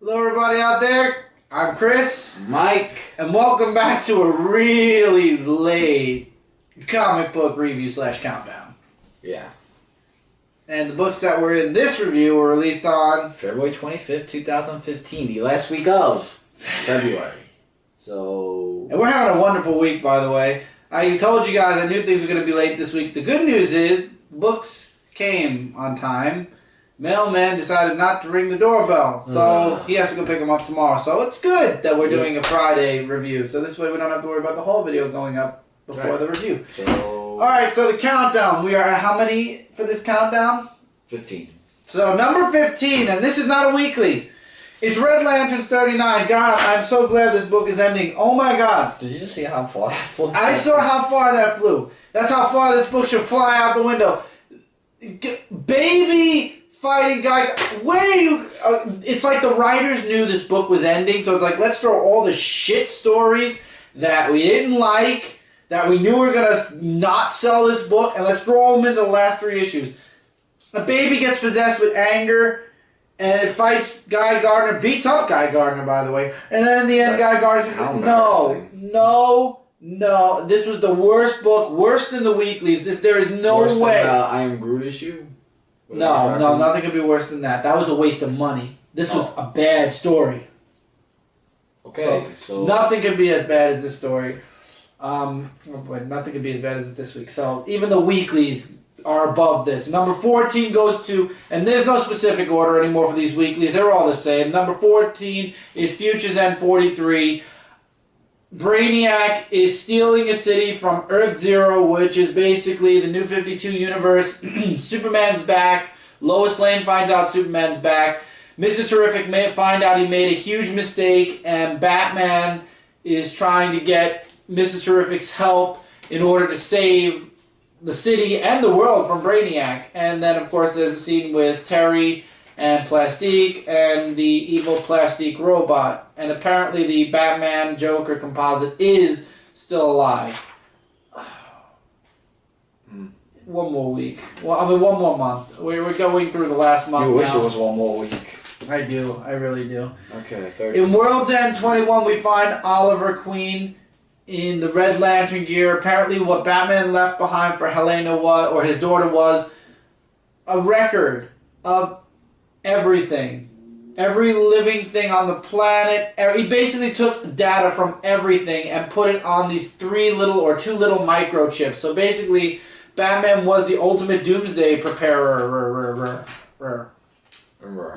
Hello everybody out there, I'm Chris, Mike, and welcome back to a really late comic book review / countdown. Yeah. And the books that were in this review were released on February 25th, 2015, the last week of February. So... And we're having a wonderful week, by the way. I told you guys I knew things were going to be late this week. The good news is, books came on time. Mailman decided not to ring the doorbell, so he has to go pick them up tomorrow. So it's good that we're doing a Friday review, so this way we don't have to worry about the whole video going up before the review. So... Alright, so the countdown. We are at how many for this countdown? 15. So number 15, and this is not a weekly. It's Red Lanterns 39. God, I'm so glad this book is ending. Oh my God. Did you just see how far that flew? I saw how far that flew. That's how far this book should fly out the window. Baby fighting guys. Where are you? It's like the writers knew this book was ending, so it's like, let's throw all the shit stories that we didn't like, that we knew were going to not sell this book, and let's throw them into the last 3 issues. A baby gets possessed with anger, and it fights Guy Gardner, beats up Guy Gardner, by the way, and then in the end, Guy Gardner says, no, this was the worst book, worse than the weeklies. There is no worse way. Than the I Am Groot issue? No, nothing could be worse than that. That was a waste of money. This was a bad story. Okay, so... Nothing could be as bad as this story. Nothing could be as bad as this week. So even the weeklies are above this. Number 14 goes to, and there's no specific order anymore for these weeklies. They're all the same. Number 14 is Futures End 43. Brainiac is stealing a city from Earth Zero, which is basically the New 52 universe. Superman's back. Lois Lane finds out Superman's back. Mr. Terrific may find out he made a huge mistake, and Batman is trying to get Mr. Terrific's help in order to save the city and the world from Brainiac. And then, of course, there's a scene with Terry and Plastique and the evil Plastique robot. And apparently the Batman Joker composite is still alive. One more week. Well, I mean, one more month. We're going through the last month. You wish now. it was one more week. I do. I really do. Okay, 30. In World's End 21, we find Oliver Queen in the Red Lantern gear. Apparently what Batman left behind for Helena was, or his daughter was, a record of everything. Every living thing on the planet. He basically took data from everything and put it on these 2 little microchips. So basically, Batman was the ultimate doomsday preparer.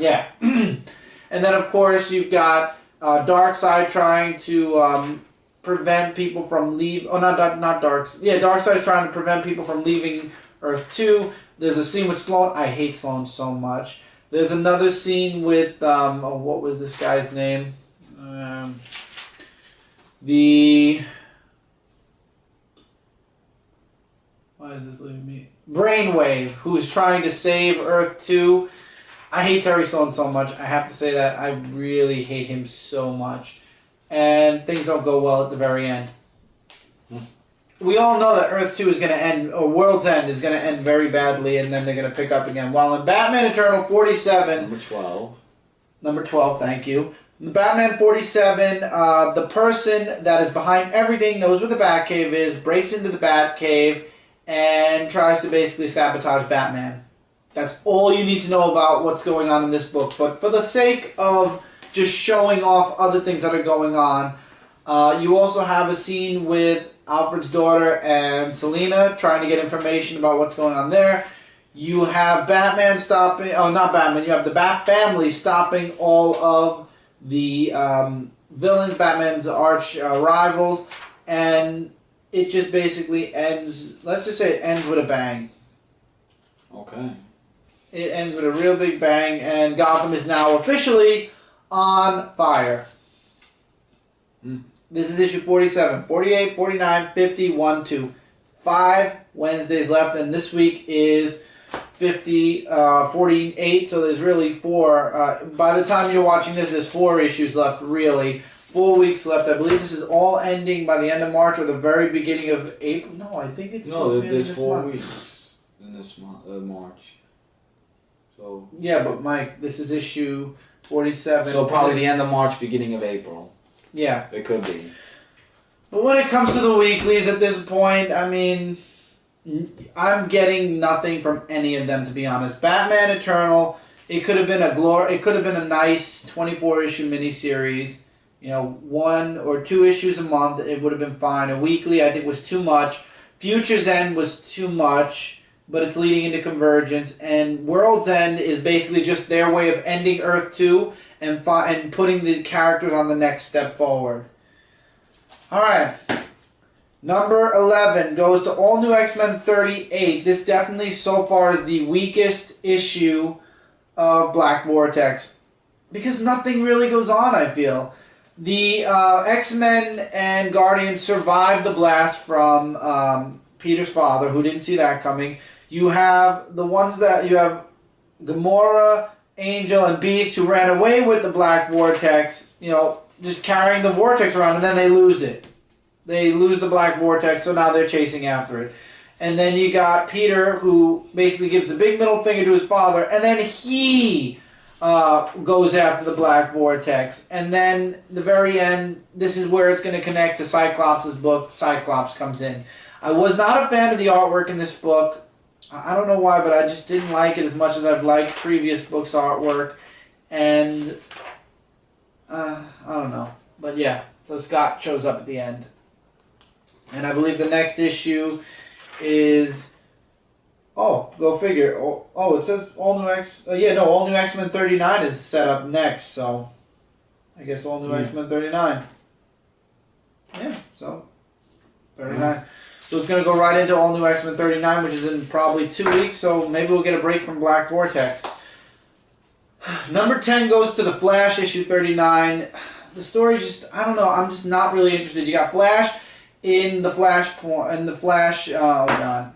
Yeah. And then, of course, you've got Darkseid trying to prevent people from leaving. Oh, not Darkseid. Yeah, Darkseid's trying to prevent people from leaving Earth 2. There's a scene with Sloan. I hate Sloan so much. There's another scene with, what was this guy's name? Why is this leaving me? Brainwave, who is trying to save Earth 2. I hate Terry Sloan so much. I have to say that. I really hate him so much. And things don't go well at the very end. We all know that Earth 2 is going to end, or World's End is going to end very badly, and then they're going to pick up again. While in Batman Eternal 47... Number 12. Number 12, thank you. In Batman 47, the person that is behind everything knows where the Batcave is, breaks into the Batcave, and tries to basically sabotage Batman. That's all you need to know about what's going on in this book. But for the sake of just showing off other things that are going on, you also have a scene with Alfred's daughter and Selina trying to get information about what's going on there. You have Batman stopping... Oh, not Batman. You have the Bat family stopping all of the villains, Batman's arch rivals. And it just basically ends... Let's just say it ends with a bang. Okay. It ends with a real big bang, and Gotham is now officially on fire. This is issue 47, 48, 49, 50, 1, 2. 5 Wednesdays left, and this week is 48, so there's really 4. By the time you're watching this, there's 4 issues left, really. 4 weeks left. I believe this is all ending by the end of March or the very beginning of April. No, I think it's... No, there's 4 weeks in this month, March. So yeah, but Mike, this is issue 47. So probably the end of March, beginning of April. Yeah. It could be. But when it comes to the weeklies at this point, I mean, I'm getting nothing from any of them, to be honest. Batman Eternal, it could have been a nice 24-issue miniseries. You know, 1 or 2 issues a month, it would have been fine. A weekly, I think, was too much. Future's End was too much, but it's leading into Convergence. And World's End is basically just their way of ending Earth 2 and putting the characters on the next step forward. Alright. Number 11 goes to All New X-Men 38. This definitely so far is the weakest issue of Black Vortex. Because nothing really goes on, I feel. The X-Men and Guardians survived the blast from Peter's father, who didn't see that coming. You have the ones that you have Gamora, Angel, and Beast, who ran away with the Black Vortex, you know, just carrying the Vortex around, and then they lose it. They lose the Black Vortex, so now they're chasing after it. And then you got Peter, who basically gives the big middle finger to his father, and then he goes after the Black Vortex. And then the very end, this is where it's going to connect to Cyclops' book. Cyclops comes in. I was not a fan of the artwork in this book. I don't know why, but I just didn't like it as much as I've liked previous books' artwork. And I don't know. But yeah, so Scott shows up at the end. And I believe the next issue is... Oh, go figure. Oh, it says All New All New X-Men 39 is set up next, so I guess All New X-Men 39. Yeah, so 39. So it's going to go right into All New X-Men 39, which is in probably 2 weeks, so maybe we'll get a break from Black Vortex. Number 10 goes to The Flash, issue 39. The story just, I don't know, I'm just not really interested. You got Flash in the Flash, oh god.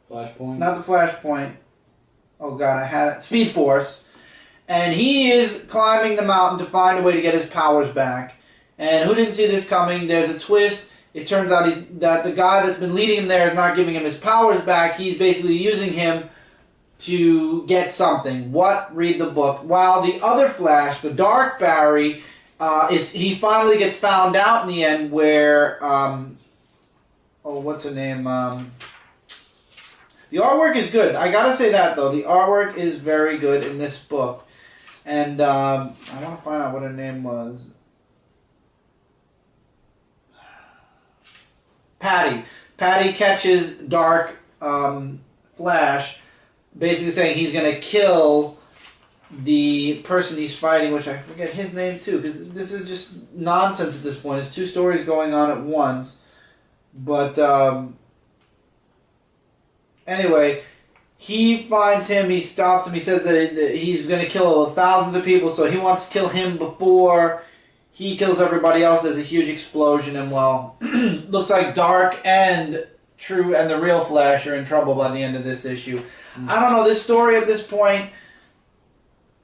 Flashpoint? Not the Flashpoint. Oh god, I had it. Speed Force. And he is climbing the mountain to find a way to get his powers back. And who didn't see this coming? There's a twist. It turns out that the guy that's been leading him there is not giving him his powers back. He's basically using him to get something. What? Read the book. While the other Flash, the Dark Barry, he finally gets found out in the end where, what's her name? The artwork is good. I gotta say that, though. The artwork is very good in this book. And I want to find out what her name was. Patty. Patty catches Dark Flash, basically saying he's going to kill the person he's fighting, which I forget his name, too, because this is just nonsense at this point. It's 2 stories going on at once. But... Anyway, he finds him, he stops him, he says that he's going to kill thousands of people, so he wants to kill him before he kills everybody else. There's a huge explosion, and well, looks like Dark and True and the real Flash are in trouble by the end of this issue. I don't know, this story at this point,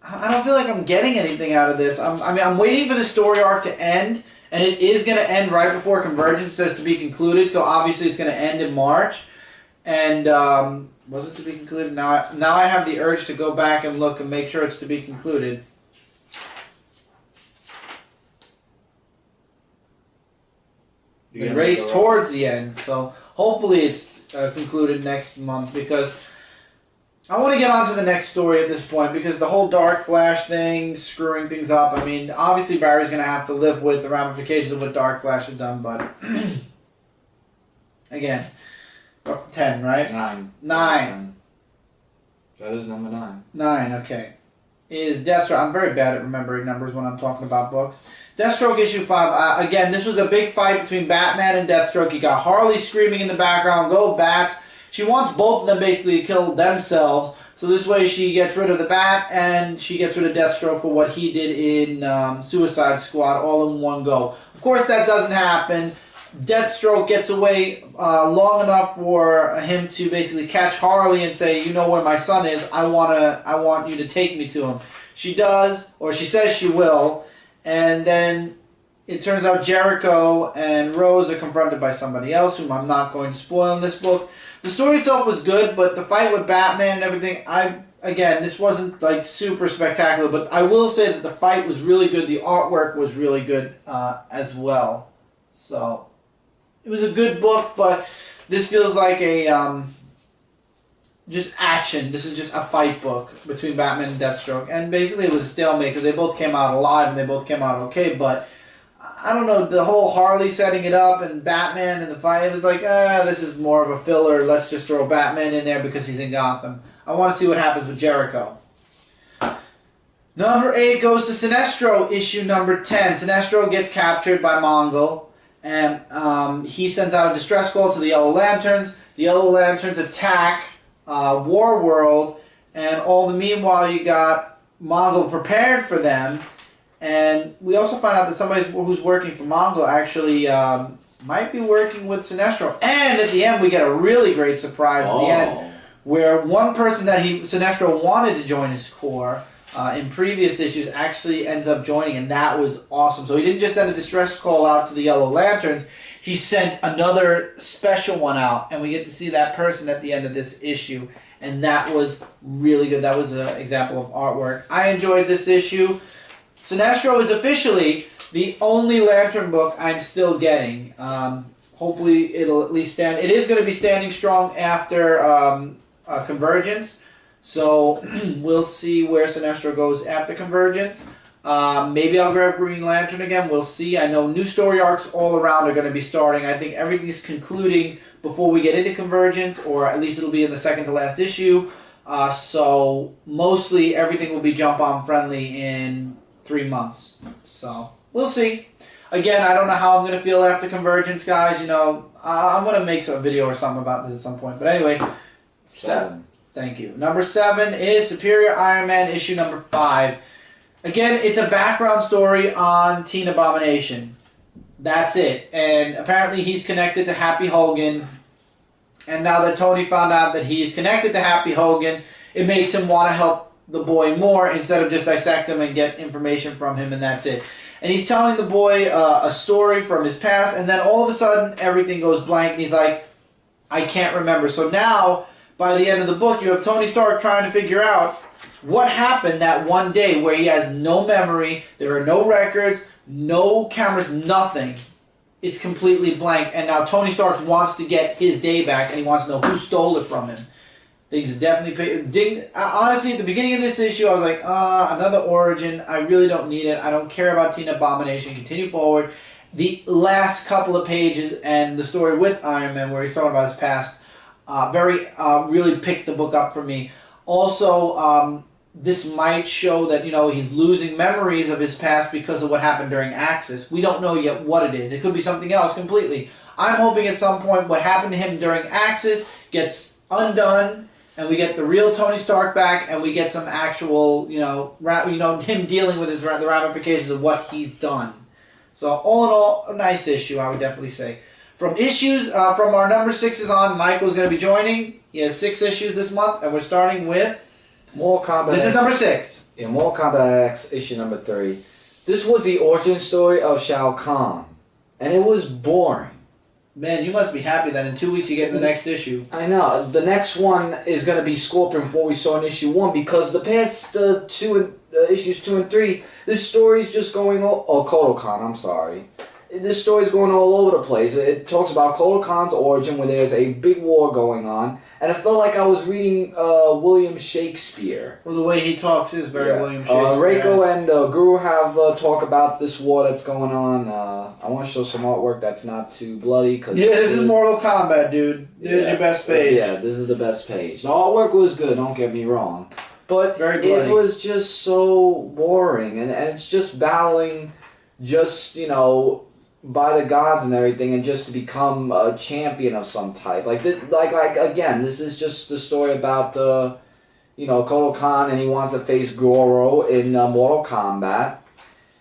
I don't feel like I'm getting anything out of this. I'm waiting for the story arc to end, and it is going to end right before Convergence. It says to be concluded, so obviously it's going to end in March. And was it to be concluded? Now I have the urge to go back and look and make sure it's to be concluded. The race towards the end. So hopefully it's concluded next month, because I want to get on to the next story at this point, because the whole Dark Flash thing, screwing things up. I mean, obviously Barry's going to have to live with the ramifications of what Dark Flash has done, but again... 10, right? 9. 9. That is number 9. 9, okay. Is Deathstroke. I'm very bad at remembering numbers when I'm talking about books. Deathstroke issue 5. Again, this was a big fight between Batman and Deathstroke. You got Harley screaming in the background, "Go Bats!" She wants both of them basically to kill themselves. So this way she gets rid of the Bat and she gets rid of Deathstroke for what he did in Suicide Squad all in one go. Of course, that doesn't happen. Deathstroke gets away long enough for him to basically catch Harley and say, "You know where my son is. I want you to take me to him." She does, or she says she will, and then it turns out Jericho and Rose are confronted by somebody else, whom I'm not going to spoil in this book. The story itself was good, but the fight with Batman and everything, I again, this wasn't like super spectacular, but I will say that the fight was really good. The artwork was really good as well. So it was a good book, but this feels like a just action. This is just a fight book between Batman and Deathstroke, and basically it was a stalemate because they both came out alive and they both came out okay. But I don't know, the whole Harley setting it up and Batman and the fight, it was like, this is more of a filler. Let's just throw Batman in there because he's in Gotham. I want to see what happens with Jericho. Number 8 goes to Sinestro, issue number 10. Sinestro gets captured by Mongol, and he sends out a distress call to the Yellow Lanterns. The Yellow Lanterns attack War World, and all the meanwhile you got Mongol prepared for them. And we also find out that somebody who's working for Mongol actually might be working with Sinestro. And at the end, we get a really great surprise at the end, where one person that Sinestro wanted to join his corps in previous issues actually ends up joining, and that was awesome. So he didn't just send a distress call out to the Yellow Lanterns, he sent another special one out, and we get to see that person at the end of this issue. And that was really good. That was an example of artwork. I enjoyed this issue. Sinestro is officially the only Lantern book I'm still getting. Hopefully it'll at least stand. It is going to be standing strong after Convergence. So we'll see where Sinestro goes after Convergence. Maybe I'll grab Green Lantern again. We'll see. I know new story arcs all around are going to be starting. I think everything's concluding before we get into Convergence, or at least it'll be in the second to last issue. So mostly everything will be jump on friendly in 3 months. So we'll see. Again, I don't know how I'm going to feel after Convergence, guys. You know, I'm going to make a video or something about this at some point. But anyway, 7. Thank you. Number 7 is Superior Iron Man, issue number 5. Again, it's a background story on Teen Abomination. That's it. And apparently he's connected to Happy Hogan. And now that Tony found out that he's connected to Happy Hogan, it makes him want to help the boy more instead of just dissect him and get information from him, and that's it. And he's telling the boy a story from his past, and then all of a sudden everything goes blank, and he's like, I can't remember. So now, by the end of the book, you have Tony Stark trying to figure out what happened that one day where he has no memory, there are no records, no cameras, nothing. It's completely blank, and now Tony Stark wants to get his day back, and he wants to know who stole it from him. Things definitely honestly, at the beginning of this issue, I was like, another origin. I really don't need it. I don't care about Teen Abomination. Continue forward. The last couple of pages and the story with Iron Man, where he's talking about his past, really picked the book up for me. Also, this might show that, you know, he's losing memories of his past because of what happened during Axis. We don't know yet what it is. It could be something else completely. I'm hoping at some point what happened to him during Axis gets undone, and we get the real Tony Stark back, and we get some actual, him dealing with the ramifications of what he's done. So all in all, a nice issue, I would definitely say. From our number 6s on, Michael's going to be joining. He has 6 issues this month, and we're starting with Mortal Kombat. This is number 6. Yeah, Mortal Kombat X, issue number 3. This was the origin story of Shao Kahn, and it was boring. Man, you must be happy that in 2 weeks you get the next issue. I know. The next one is going to be Scorpion from what we saw in issue 1, because the past issues 2 and 3, this story's just going Kotal Khan, I'm sorry. This story's going all over the place. It talks about Kotal Khan's origin, where there's a big war going on, and it felt like I was reading William Shakespeare. Well, the way he talks is very William Shakespeare. Reiko and Guru have talk about this war that's going on. I want to show some artwork that's not too bloody. Cause this is Mortal Kombat, dude. There's your best page. Yeah, this is the best page. The artwork was good, don't get me wrong. But it was just so boring, and it's just battling just, by the gods and everything, and just to become a champion of some type. Again, this is just the story about Kotal Khan, and he wants to face Goro in Mortal Kombat,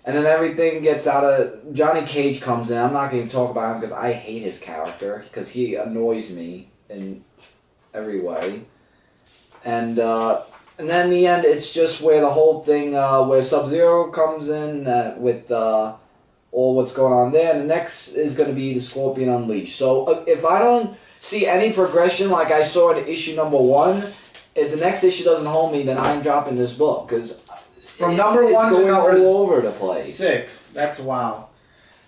and then everything gets out of. Johnny Cage comes in. I'm not going to talk about him because I hate his character, because he annoys me in every way, and then in the end, it's just where the whole thing where Sub-Zero comes in with all what's going on there. And the next is going to be the Scorpion Unleashed. So if I don't see any progression like I saw in issue number 1, if the next issue doesn't hold me, then I'm dropping this book because from number 1 to number all over the place. 6. That's wow.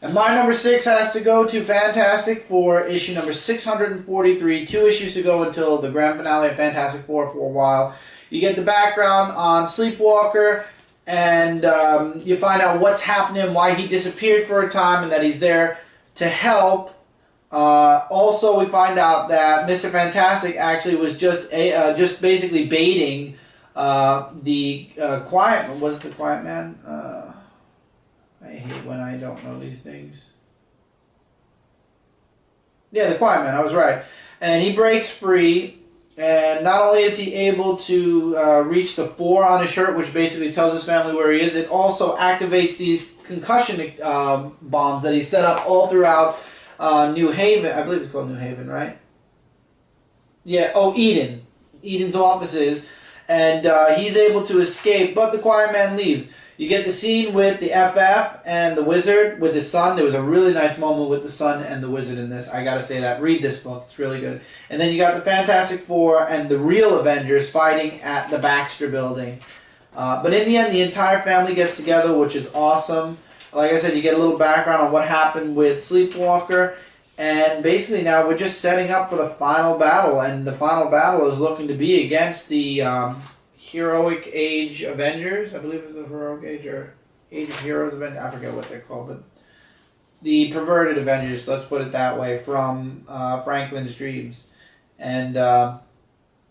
And my number 6 has to go to Fantastic Four, issue number 643. 2 issues to go until the grand finale of Fantastic Four for a while. You get the background on Sleepwalker, and you find out what's happening, why he disappeared for a time, and that he's there to help. Also, we find out that Mr. Fantastic actually was just basically baiting the Quiet. Was it the Quiet Man? I hate when I don't know these things. Yeah, the Quiet Man. I was right. And he breaks free, and not only is he able to reach the 4 on his shirt, which basically tells his family where he is, it also activates these concussion bombs that he set up all throughout New Haven. I believe it's called New Haven, right? Yeah. Oh, Eden. Eden's offices, and he's able to escape, but the Quiet Man leaves. You get the scene with the FF and the Wizard with his son. There was a really nice moment with the son and the Wizard in this. I gotta say that. Read this book. It's really good. And then you got the Fantastic Four and the real Avengers fighting at the Baxter Building. But in the end, the entire family gets together, which is awesome. Like I said, you get a little background on what happened with Sleepwalker. And basically now we're just setting up for the final battle. And the final battle is looking to be against the Heroic Age Avengers. I believe it's the Heroic Age or Age of Heroes Avengers. I forget what they're called. But the perverted Avengers, let's put it that way, from Franklin's Dreams. And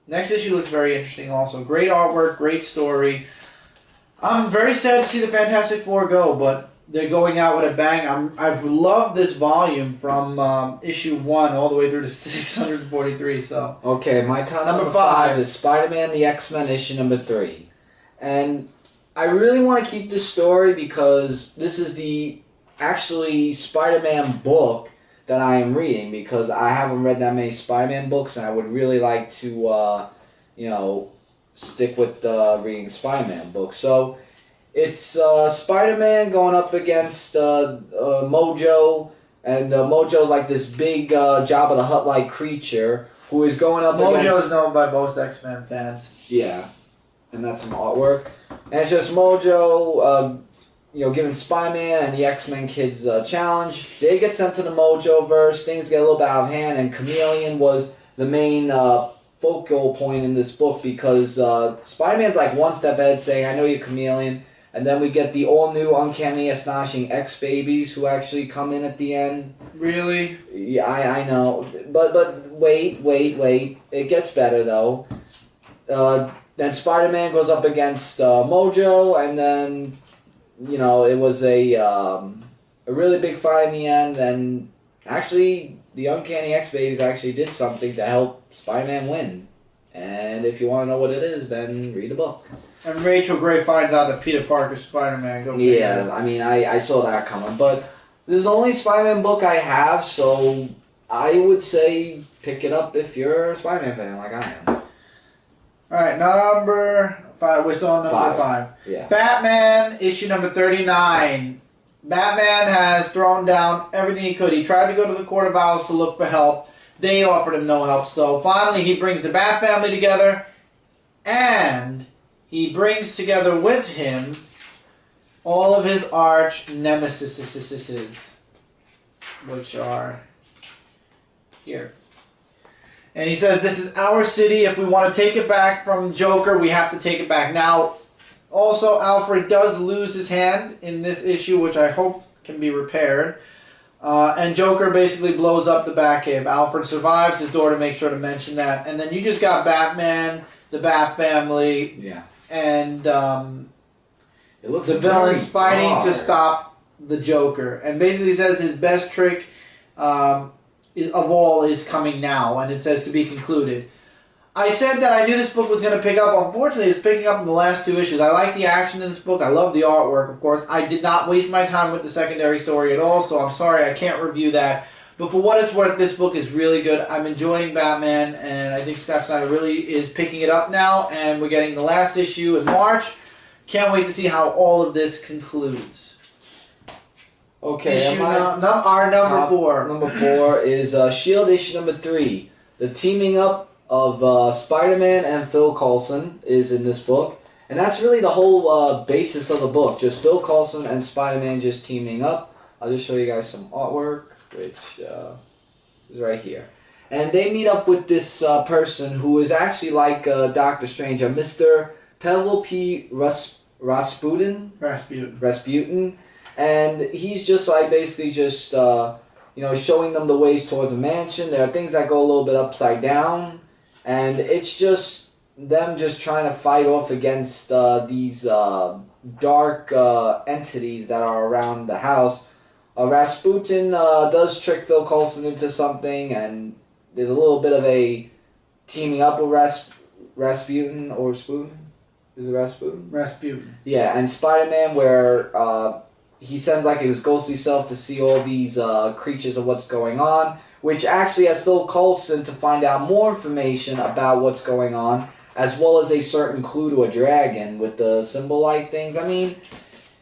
next issue looks very interesting also. Great artwork, great story. I'm very sad to see the Fantastic Four go, but they're going out with a bang. I've loved this volume from issue 1 all the way through to 643. So okay, my top number 5 is Spider-Man the X-Men issue number 3, and I really want to keep this story because this is the actually Spider-Man book that I am reading because I haven't read that many Spider-Man books, and I would really like to stick with reading Spider-Man books. So it's Spider-Man going up against Mojo, and Mojo's like this big Jabba the Hutt-like creature who is going up against... Mojo's known by most X-Men fans. Yeah, and that's some artwork. And it's just Mojo, giving Spider-Man and the X-Men kids a challenge. They get sent to the Mojo-verse, things get a little bit out of hand, and Chameleon was the main focal point in this book because Spider-Man's like one step ahead saying, I know you're Chameleon. And then we get the all-new, uncanny, astonishing X-Babies who actually come in at the end. Really? Yeah, I know. But wait. It gets better, though. Then Spider-Man goes up against Mojo, and then, it was a really big fight in the end, and actually, the uncanny X-Babies actually did something to help Spider-Man win. And if you want to know what it is, then read the book. And Rachel Gray finds out that Peter Parker's Spider-Man. Yeah, I mean, I saw that coming. But this is the only Spider-Man book I have, so I would say pick it up if you're a Spider-Man fan like I am. Alright, number 5. We're still on number 5. Yeah. Batman, issue number 39. Batman has thrown down everything he could. He tried to go to the Court of Owls to look for help. They offered him no help. So finally he brings the Bat family together, and he brings together with him all of his arch nemesis, which are here. And he says, this is our city. If we want to take it back from Joker, we have to take it back. Now, also, Alfred does lose his hand in this issue, which I hope can be repaired. And Joker basically blows up the Batcave. Alfred survives. His daughter makes sure to mention that. And then you just got Batman, the Bat family, and it looks the villains fighting to stop the Joker. And basically says his best trick of all is coming now, and it says to be concluded. I said that I knew this book was going to pick up. Unfortunately, it's picking up in the last 2 issues. I like the action in this book. I love the artwork, of course. I did not waste my time with the secondary story at all, so I'm sorry I can't review that. But for what it's worth, this book is really good. I'm enjoying Batman, and I think Scott Snyder really is picking it up now, and we're getting the last issue in March. Can't wait to see how all of this concludes. Okay, our number 4. Number 4 is S.H.I.E.L.D. issue number 3. The teaming up of Spider-Man and Phil Coulson is in this book. And that's really the whole basis of the book. Just Phil Coulson and Spider-Man just teaming up. I'll just show you guys some artwork, which is right here. And they meet up with this person who is actually like Doctor Strange, Mr. Pavel P. Rasputin. And he's just like basically just, showing them the ways towards a mansion. There are things that go a little bit upside down. And it's just them just trying to fight off against these dark entities that are around the house. Rasputin does trick Phil Coulson into something, and there's a little bit of a teaming up with Rasputin or Spoon. Is it Rasputin? Rasputin. Yeah, and Spider-Man where he sends like his ghostly self to see all these creatures of what's going on, which actually has Phil Coulson to find out more information about what's going on, as well as a certain clue to a dragon with the symbol-like things. I mean,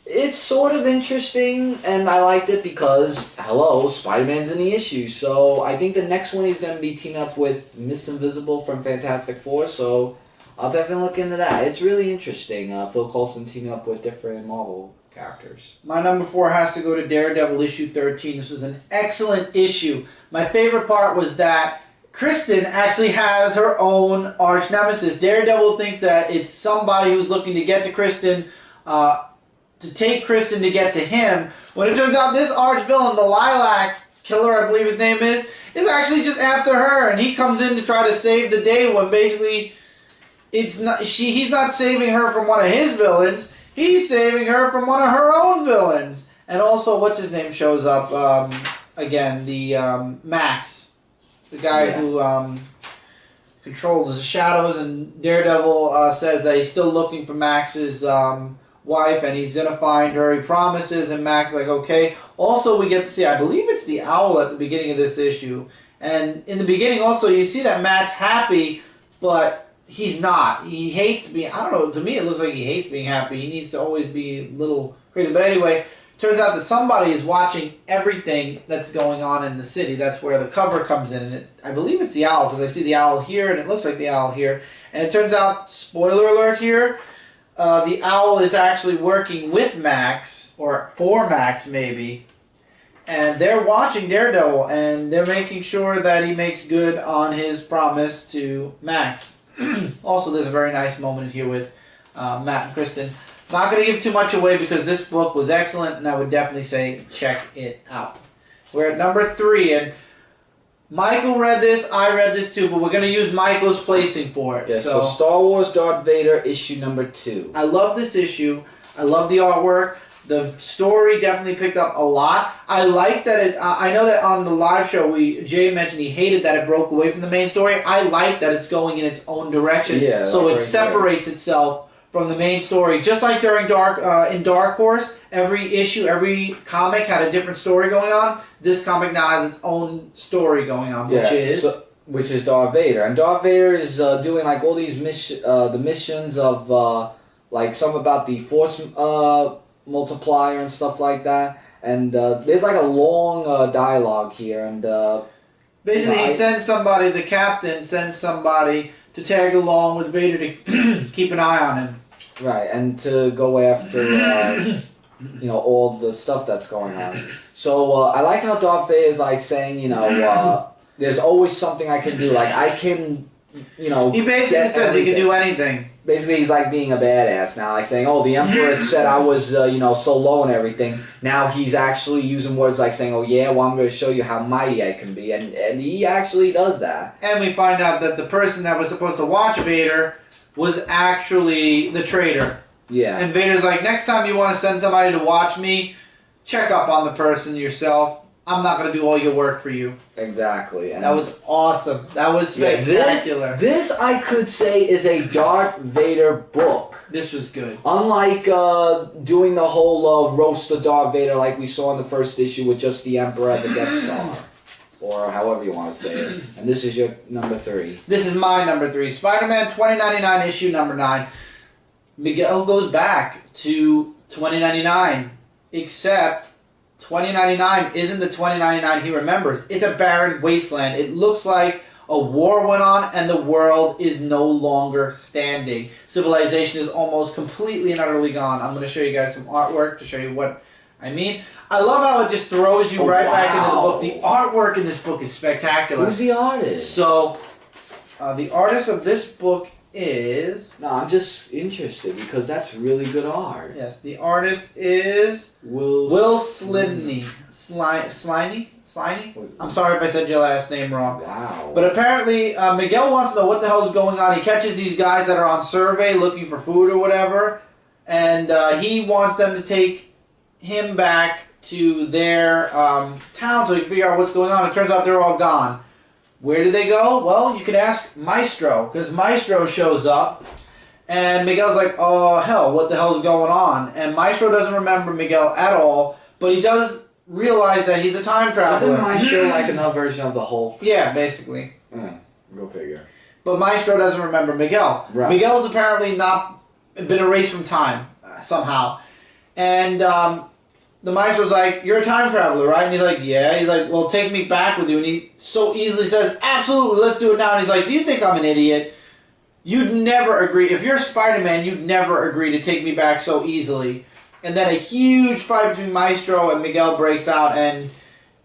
it's sort of interesting, and I liked it because, hello, Spider-Man's in the issue. So I think the next one he's going to be teaming up with Miss Invisible from Fantastic Four, so I'll definitely look into that. It's really interesting, Phil Coulson teaming up with different Marvel characters. My number 4 has to go to Daredevil issue 13. This was an excellent issue. My favorite part was that Kristen actually has her own arch nemesis. Daredevil thinks that it's somebody who's looking to get to Kristen, to take Kristen to get to him, when it turns out this arch villain, the Lilac Killer, I believe his name is actually just after her, and he comes in to try to save the day when basically he's not saving her from one of his villains, he's saving her from one of her own villains. And also, what's his name shows up again, the Max, the guy who controls the shadows, and Daredevil says that he's still looking for Max's wife, and he's gonna find her. He promises, and Max is like, okay. Also, we get to see, I believe it's the owl at the beginning of this issue, and in the beginning also you see that Matt's happy, but he's not. He hates being, I don't know, to me it looks like he hates being happy. He needs to always be a little crazy. But anyway, turns out that somebody is watching everything that's going on in the city. That's where the cover comes in, and I believe it's the owl, because I see the owl here, and it looks like the owl here. And it turns out, spoiler alert here, the owl is actually working with Max, or for Max maybe, and they're watching Daredevil, and they're making sure that he makes good on his promise to Max. Also, there's a very nice moment here with Matt and Kristen. Not going to give too much away because this book was excellent, and I would definitely say check it out. We're at number 3, and Michael read this, I read this too, but we're going to use Michael's placing for it. Yeah, so Star Wars Darth Vader issue number 2. I love this issue. I love the artwork. The story definitely picked up a lot. I like that it, I know that on the live show, Jay mentioned he hated that it broke away from the main story. I like that it's going in its own direction. Yeah, so it separates itself from the main story. Just like during in Dark Horse, every issue, every comic had a different story going on. This comic now has its own story going on, which is Darth Vader. And Darth Vader is doing like all these the missions of like some about the Force multiplier and stuff like that. And there's like a long dialogue here. And basically, he sends somebody. The captain sends somebody to tag along with Vader to keep an eye on him. Right, and to go after, all the stuff that's going on. So I like how Darth Vader is like saying, there's always something I can do. Like I can, He basically says he can do anything. Basically, he's like being a badass now, like saying, "Oh, the Emperor said I was, so low and everything." Now he's actually using words like saying, "Oh yeah, well I'm going to show you how mighty I can be," and he actually does that. And we find out that the person that was supposed to watch Vader was actually the traitor. Yeah. And Vader's like, "Next time you want to send somebody to watch me, check up on the person yourself. I'm not going to do all your work for you." Exactly. And that was awesome. That was spectacular. This I could say is a Darth Vader book. This was good. Unlike doing the whole roast of Darth Vader like we saw in the first issue with just the Emperor as a guest star. Or however you want to say it. And this is your number 3. This is my number 3. Spider-Man 2099 issue number 9. Miguel goes back to 2099. Except 2099 isn't the 2099 he remembers. It's a barren wasteland. It looks like A war went on, and the world is no longer standing. Civilization is almost completely and utterly gone. I'm going to show you guys some artwork to show you what I mean. I love how it just throws you back into the book. The artwork in this book is spectacular. Who's the artist? So, the artist of this book is... No, I'm just interested because that's really good art. Yes, the artist is... Will Slimney. Sliney? I'm sorry if I said your last name wrong. Wow. But apparently, Miguel wants to know what the hell is going on. He catches these guys that are on survey looking for food or whatever, and he wants them to take him back to their town so he can figure out what's going on. It turns out they're all gone. Where did they go? Well, you could ask Maestro, because Maestro shows up, and Miguel's like, oh, hell, what the hell is going on? And Maestro doesn't remember Miguel at all, but he does realize that he's a time traveler. Isn't Maestro like another version of the Hulk? Yeah, basically. Go figure. But Maestro doesn't remember Miguel. Right. Miguel's apparently not been erased from time, somehow. And the Maestro's like, you're a time traveler, right? And he's like, yeah. He's like, well, take me back with you. And he so easily says, absolutely, let's do it now. And he's like, do you think I'm an idiot? You'd never agree. If you're Spider-Man, you'd never agree to take me back so easily. And then a huge fight between Maestro and Miguel breaks out, and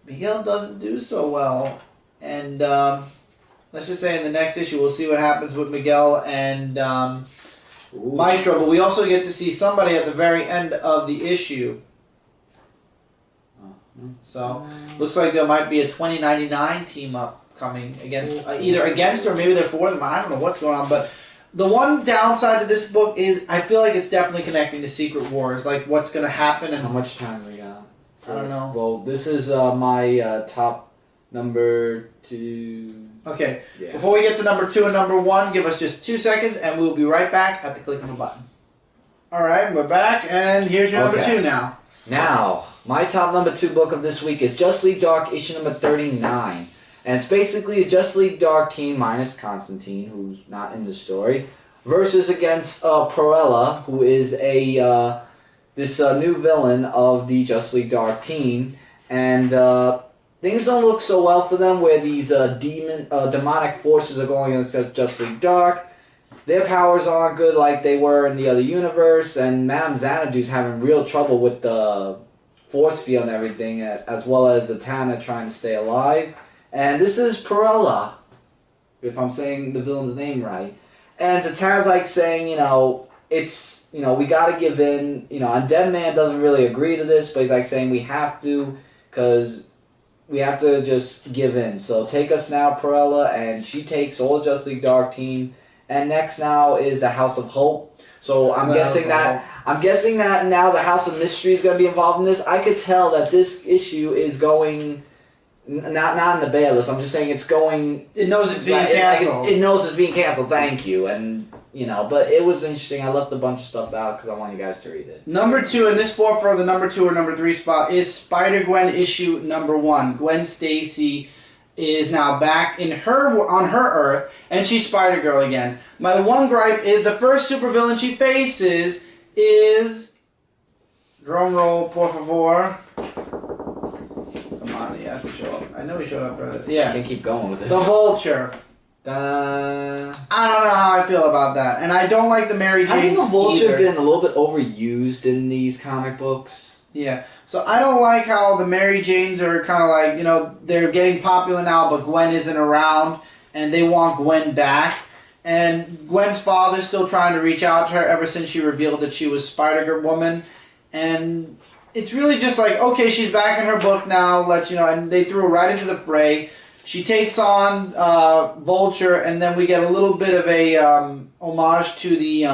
Miguel doesn't do so well. And let's just say in the next issue, we'll see what happens with Miguel and Maestro. But we also get to see somebody at the very end of the issue. So, looks like there might be a 2099 team-up coming against, either against or maybe they're for them. I don't know what's going on, but the one downside to this book is I feel like it's definitely connecting to Secret Wars, like what's going to happen. And how much time we got? I don't know. Well, this is my top number 2. Okay, yeah. Before we get to number 2 and number 1, give us just 2 seconds and we'll be right back at the click of a button. Alright, we're back, and here's your number 2 now. Now, my top number 2 book of this week is Justice League Dark, issue number 39. And it's basically a Justice League Dark team minus Constantine, who's not in the story, versus against Proella, who is a this new villain of the Justice League Dark team. And things don't look so well for them, where these demonic forces are going against Justice League Dark. Their powers aren't good like they were in the other universe, and Madame Xanadu's having real trouble with the force field and everything, as well as Zatanna trying to stay alive. And this is Proella, if I'm saying the villain's name right. And Zatanna's like saying, it's, we gotta give in, and Dead Man doesn't really agree to this, but he's like saying we have to, because we have to just give in. So take us now, Proella, and she takes all the Justice League Dark team. And next now is the House of Hope. So I'm guessing that now the House of Mystery is going to be involved in this. I could tell that this issue is going not in the bad list. I'm just saying it's going. It knows it's being canceled. It knows it's being canceled. Thank you. And but it was interesting. I left a bunch of stuff out because I want you guys to read it. Number 2 in this for the number 2 or number 3 spot is Spider-Gwen issue number 1. Gwen Stacy is now back on her Earth, and she's Spider-Girl again. My one gripe is the first supervillain she faces is, drum roll, por favor. Come on, he has to show up. I know he showed up for this. Yeah. I can't keep going with this. The Vulture. I don't know how I feel about that, and I don't like the Mary Jane. Hasn't the Vulture been a little bit overused in these comic books? Yeah, so I don't like how the Mary Janes are kind of like, they're getting popular now, but Gwen isn't around, and they want Gwen back. And Gwen's father's still trying to reach out to her ever since she revealed that she was Spider-Woman. And it's really just like, okay, she's back in her book now, and they threw her right into the fray. She takes on Vulture, and then we get a little bit of a homage to the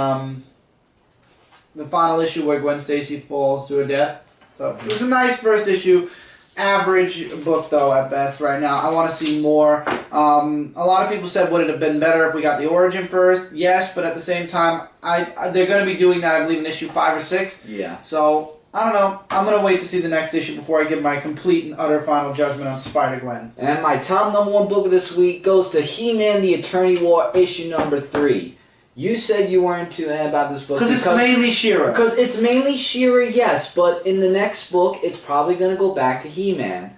final issue where Gwen Stacy falls to her death. So it was a nice first issue. Average book, though, at best right now. I want to see more. A lot of people said, would it have been better if we got the origin first? Yes, but at the same time, they're going to be doing that, I believe, in issue 5 or 6. Yeah. So, I don't know. I'm going to wait to see the next issue before I give my complete and utter final judgment on Spider-Gwen. And my top number 1 book of this week goes to He-Man the Eternity War, issue number 3. You said you weren't too about this book because it's mainly She-Ra. Because it's mainly She-Ra, yes, but in the next book, it's probably going to go back to He-Man.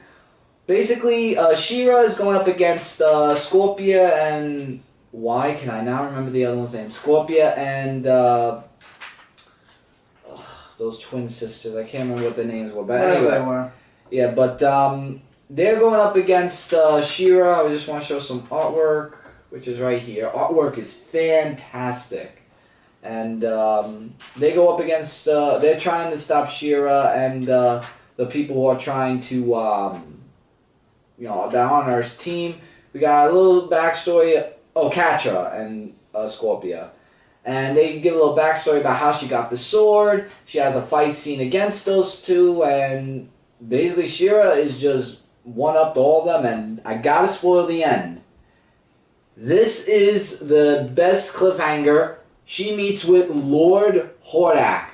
basically, She-Ra is going up against Scorpia and... Why can I now remember the other one's name? Scorpia and... those twin sisters. I can't remember what their names were. But anyway. Yeah, but they're going up against She-Ra. I just want to show some artwork, which is right here. Artwork is fantastic. And they go up against... they're trying to stop She-Ra and the people who are trying to... you know, that on our team. We got a little backstory. Oh, Catra and Scorpia. And they give a little backstory about how she got the sword. She has a fight scene against those two. And basically She-Ra is just one-upped all of them. And I gotta spoil the end. This is the best cliffhanger. She meets with Lord Hordak.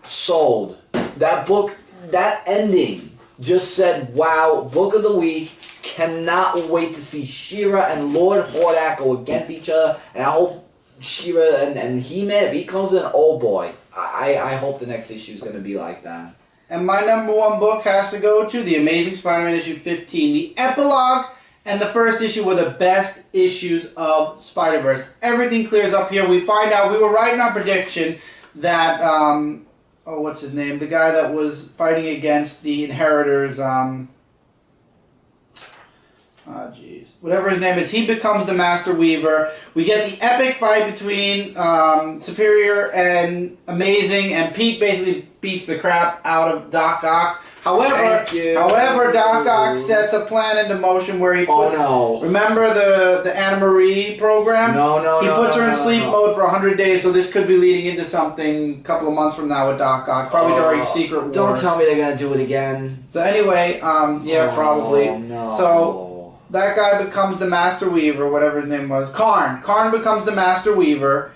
Sold. That book, that ending just said, wow, book of the week. Cannot wait to see She-Ra and Lord Hordak go against each other. And I hope She-Ra and He-Man, if he comes in, oh boy. I hope the next issue is going to be like that. And my number one book has to go to The Amazing Spider-Man issue 15. The epilogue and the first issue were the best issues of Spider-Verse. Everything clears up here. We find out, we were right in our prediction that, oh, what's his name? The guy that was fighting against the Inheritors, oh, jeez. Whatever his name is, he becomes the Master Weaver. We get the epic fight between Superior and Amazing, and Pete basically beats the crap out of Doc Ock. However, Doc Ock sets a plan into motion where he puts... Oh, no. Remember the Anna Marie program? He puts her in sleep mode for 100 days, so this could be leading into something a couple of months from now with Doc Ock. Probably during Secret Wars. Don't tell me they're going to do it again. So anyway, yeah, probably. No. So... that guy becomes the Master Weaver, whatever his name was. Karn. Karn becomes the Master Weaver.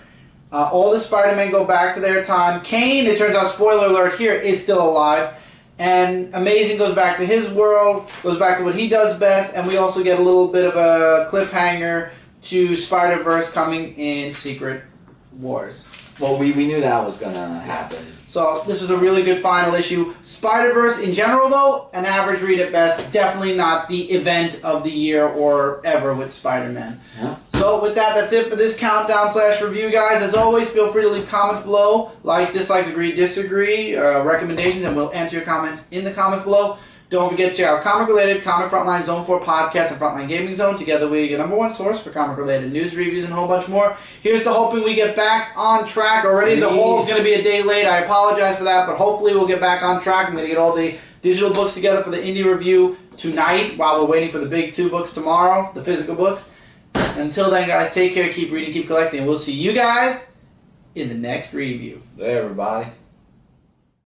All the Spider-Men go back to their time. Kane, it turns out, spoiler alert here, is still alive. And Amazing goes back to his world, goes back to what he does best, and we also get a little bit of a cliffhanger to Spider-Verse coming in Secret Wars. Well, we knew that was going to happen. So this was a really good final issue. Spider-Verse in general, though, an average read at best. Definitely not the event of the year or ever with Spider-Man. Yeah. So with that, that's it for this countdown/review, guys. As always, feel free to leave comments below. Likes, dislikes, agree, disagree, recommendations, and we'll answer your comments in the comments below. Don't forget to check out Comic Related, Comic Frontline, Zone 4 Podcast, and Frontline Gaming Zone. Together we your number one source for comic-related news, reviews, and a whole bunch more. Here's to hoping we get back on track. Already the haul's going to be a day late. I apologize for that, but hopefully we'll get back on track. I'm going to get all the digital books together for the indie review tonight while we're waiting for the big 2 books tomorrow, the physical books. Until then, guys, take care, keep reading, keep collecting, and we'll see you guys in the next review. Hey, everybody.